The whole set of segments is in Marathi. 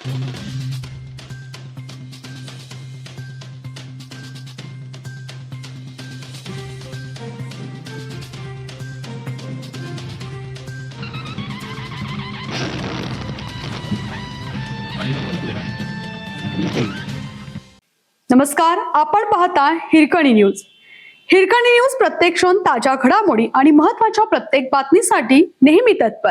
नमस्कार, आपण पाहता हिरकणी न्यूज. हिरकणी न्यूज प्रत्येक क्षण ताज्या घडामोडी आणि महत्त्वाच्या प्रत्येक बातमीसाठी नेहमी तत्पर.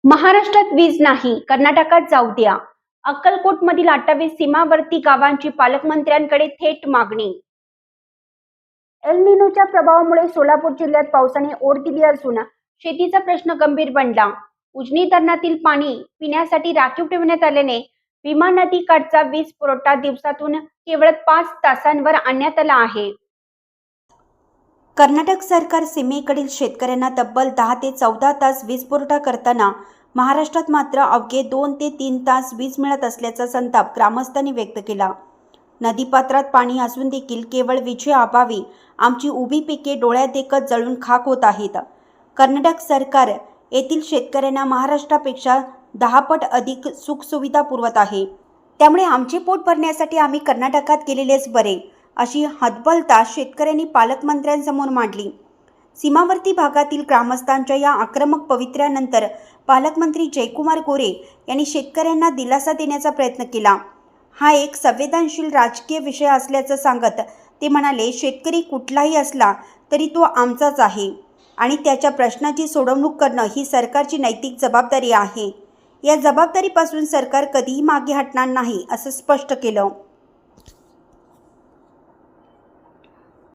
महाराष्ट्रात वीज नाही, कर्नाटकात जाऊ द्या. अक्कलकोट मधील 28 सीमावर्ती गावांची पालकमंत्र्यांकडे थेट मागणी. एल निनोच्या प्रभावामुळे सोलापूर जिल्ह्यात पावसाने ओढ दिली असून शेतीचा प्रश्न गंभीर बनला. उजनी धरणातील पाणी पिण्यासाठी राखीव ठेवण्यात आल्याने भीमा नदी काठचा वीज पुरवठा दिवसातून केवळ 5 तासांवर आणण्यात आला आहे. कर्नाटक सरकार सीमेकडील शेतकऱ्यांना तब्बल 10 ते 14 तास वीज पुरवठा करताना महाराष्ट्रात मात्र अवघे 2 ते 3 तास वीज मिळत असल्याचा संताप ग्रामस्थांनी व्यक्त केला. नदीपात्रात पाणी असून देखील केवळ विजेअभावी आमची उभी पिके डोळ्यात देखत जळून खाक होत आहेत. कर्नाटक सरकार येथील शेतकऱ्यांना महाराष्ट्रापेक्षा 10 पट अधिक सुखसुविधा पुरवत आहे. त्यामुळे आमचे पोट भरण्यासाठी आम्ही कर्नाटकात गेलेलेच बरे, अशी हतबलता शेतकऱ्यांनी पालकमंत्र्यांसमोर मांडली. सीमावर्ती भागातील ग्रामस्थांच्या या आक्रमक पवित्र्यानंतर पालकमंत्री जयकुमार गोरे यांनी शेतकऱ्यांना दिलासा देण्याचा प्रयत्न केला. हा एक संवेदनशील राजकीय विषय असल्याचं सांगत ते म्हणाले, शेतकरी कुठलाही असला तरी तो आमचाच आहे आणि त्याच्या प्रश्नाची सोडवणूक करणं ही सरकारची नैतिक जबाबदारी आहे. या जबाबदारीपासून सरकार कधीही मागे हटणार नाही, असं स्पष्ट केलं.